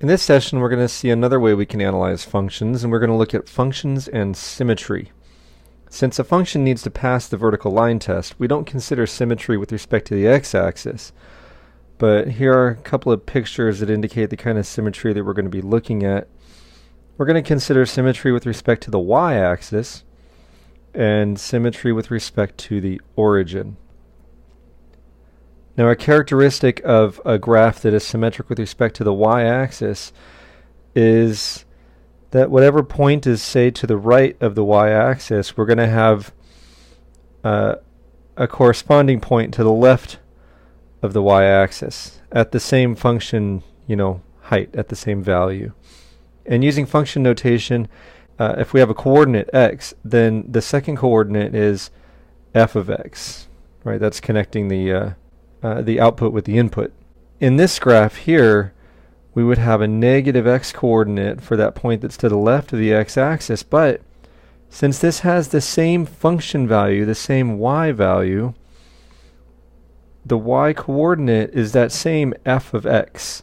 In this session, we're going to see another way we can analyze functions, and we're going to look at functions and symmetry. Since a function needs to pass the vertical line test, we don't consider symmetry with respect to the x-axis. But here are a couple of pictures that indicate the kind of symmetry that we're going to be looking at. We're going to consider symmetry with respect to the y-axis and symmetry with respect to the origin. Now, a characteristic of a graph that is symmetric with respect to the y-axis is that whatever point is, say, to the right of the y-axis, we're going to have a corresponding point to the left of the y-axis at the same function, height, at the same value. And using function notation, if we have a coordinate x, then the second coordinate is f of x, right? That's connecting the output with the input. In this graph here, we would have a negative x coordinate for that point that's to the left of the x-axis, but since this has the same function value, the same y value, the y coordinate is that same f of x.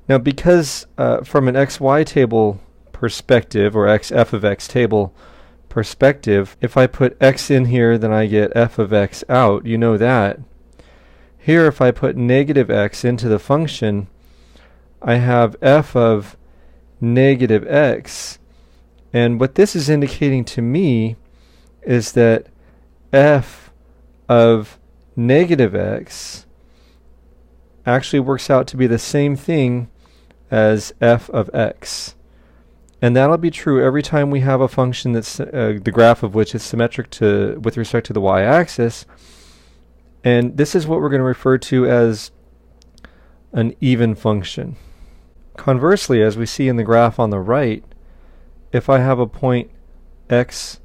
Now, because from an xy table perspective, or f of x table perspective, if I put x in here, then I get f of x out. You know that. Here, if I put negative x into the function, I have f of negative x. And what this is indicating to me is that f of negative x actually works out to be the same thing as f of x. And that'll be true every time we have a function that's the graph of which is symmetric with respect to the y-axis. And this is what we're going to refer to as an even function. Conversely, as we see in the graph on the right, if I have a point x,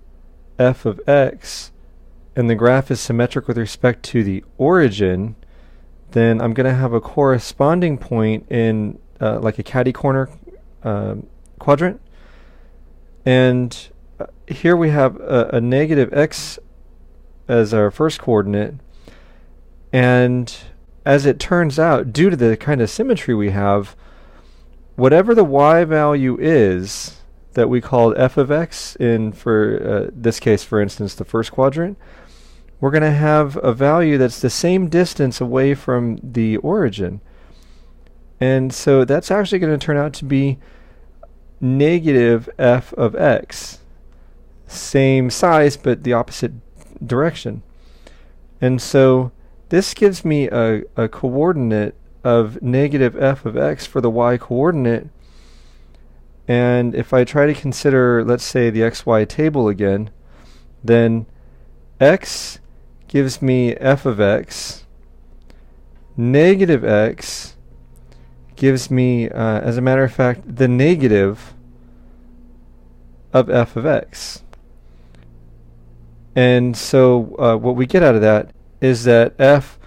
f of x, and the graph is symmetric with respect to the origin, then I'm going to have a corresponding point in like a catty corner quadrant. And here we have a negative x as our first coordinate. And as it turns out, due to the kind of symmetry we have, whatever the y value is that we called f of x in, for this case, for instance, the first quadrant, we're going to have a value that's the same distance away from the origin. And so that's actually going to turn out to be negative f of x. Same size, but the opposite direction. And so this gives me a coordinate of negative f of x for the y coordinate. And if I try to consider, let's say, the xy table again, then x gives me f of x. Negative x gives me, as a matter of fact, the negative of f of x. And so what we get out of that is that f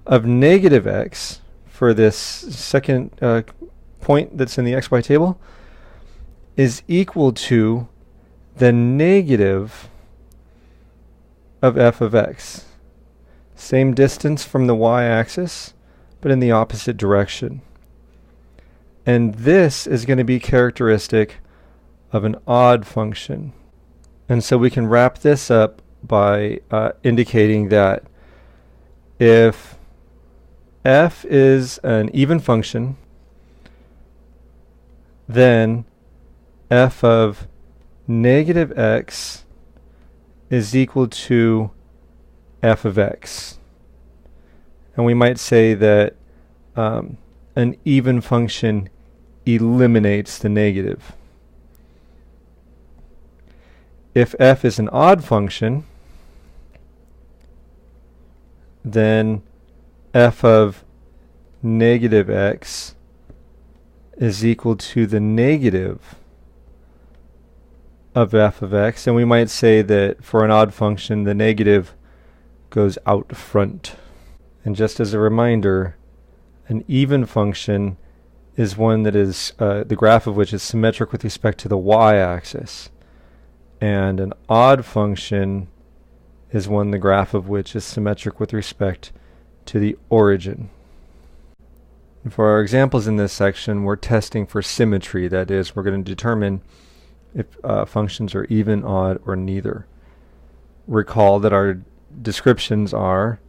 of negative x for this second point that's in the xy table is equal to the negative of f of x. Same distance from the y-axis, but in the opposite direction. And this is going to be characteristic of an odd function. And so we can wrap this up by indicating that if f is an even function, then f of negative x is equal to f of x. And we might say that an even function eliminates the negative. If f is an odd function, then f of negative x is equal to the negative of f of x. And we might say that for an odd function, the negative goes out front. And just as a reminder, an even function is one that is the graph of which is symmetric with respect to the y-axis. And an odd function is one the graph of which is symmetric with respect to the origin. And for our examples in this section, we're testing for symmetry. That is, we're going to determine if functions are even, odd, or neither. Recall that our descriptions are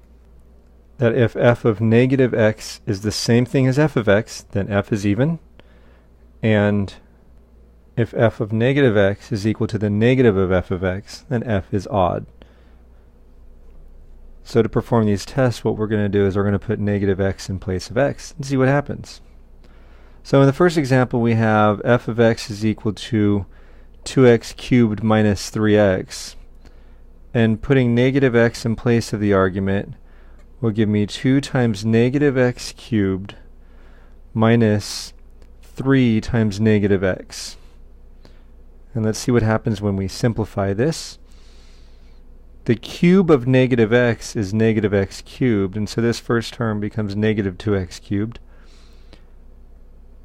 that if f of negative x is the same thing as f of x, then f is even, and if f of negative x is equal to the negative of f of x, then f is odd. So to perform these tests, what we're going to do is we're going to put negative x in place of x and see what happens. So in the first example, we have f of x is equal to 2x cubed minus 3x. And putting negative x in place of the argument will give me 2 times negative x cubed minus 3 times negative x. And let's see what happens when we simplify this. The cube of negative x is negative x cubed, and so this first term becomes negative 2x cubed.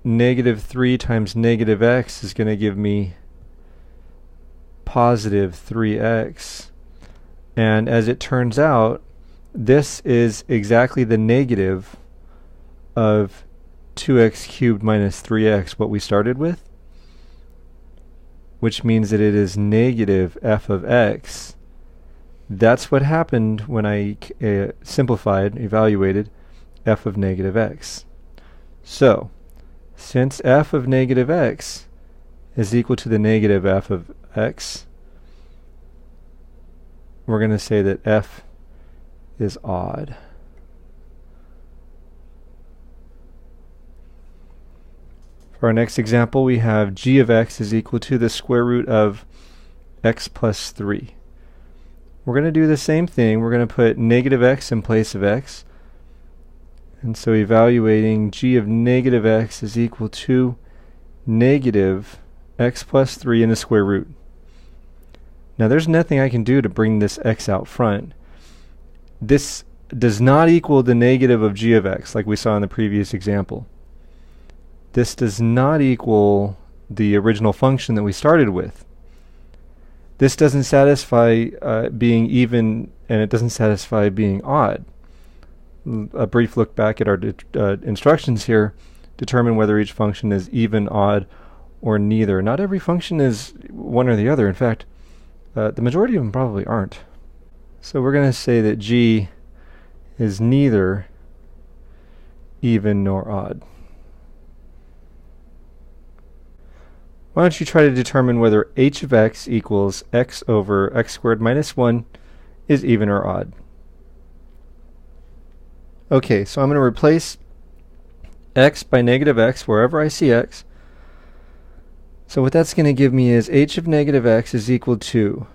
Negative 3 times negative x is going to give me positive 3x. And as it turns out, this is exactly the negative of 2x cubed minus 3x, what we started with, which means that it is negative f of x. That's what happened when I evaluated f of negative x. So, since f of negative x is equal to the negative f of x, we're going to say that f is odd. For our next example, we have g of x is equal to the square root of x plus 3. We're going to do the same thing. We're going to put negative x in place of x. And so evaluating g of negative x is equal to negative x plus 3 in the square root. Now there's nothing I can do to bring this x out front. This does not equal the negative of g of x like we saw in the previous example. This does not equal the original function that we started with. This doesn't satisfy being even, and it doesn't satisfy being odd. A brief look back at our instructions here determine whether each function is even, odd, or neither. Not every function is one or the other. In fact, the majority of them probably aren't. So we're going to say that g is neither even nor odd. Why don't you try to determine whether h of x equals x over x squared minus 1 is even or odd. Okay, so I'm going to replace x by negative x wherever I see x. So what that's going to give me is h of negative x is equal to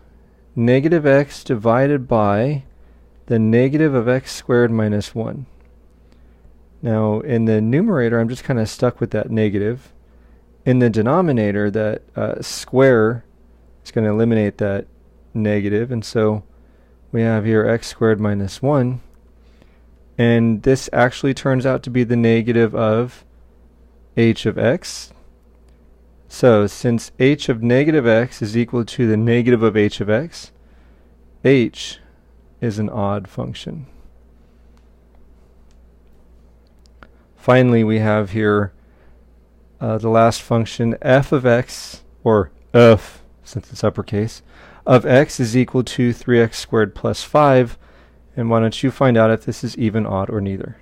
negative x divided by the negative of x squared minus 1. Now in the numerator, I'm just kind of stuck with that negative. In the denominator, that square is going to eliminate that negative, and so we have here x squared minus 1, and this actually turns out to be the negative of h of x. So since h of negative x is equal to the negative of h of x, h is an odd function. Finally, we have here the last function, f of x, or f, since it's uppercase, of x is equal to 3x squared plus 5. And why don't you find out if this is even, odd, or neither?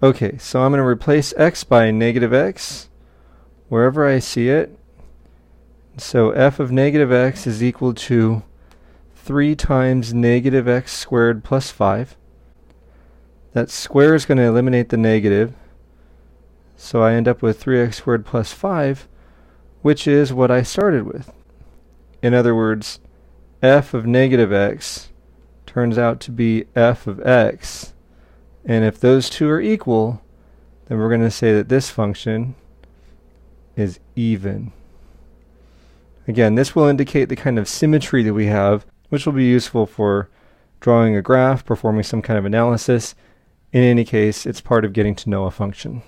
Okay, so I'm going to replace x by negative x wherever I see it. So f of negative x is equal to 3 times negative x squared plus 5. That square is going to eliminate the negative. So I end up with 3x squared plus 5, which is what I started with. In other words, f of negative x turns out to be f of x. And if those two are equal, then we're going to say that this function is even. Again, this will indicate the kind of symmetry that we have, which will be useful for drawing a graph, performing some kind of analysis. In any case, it's part of getting to know a function.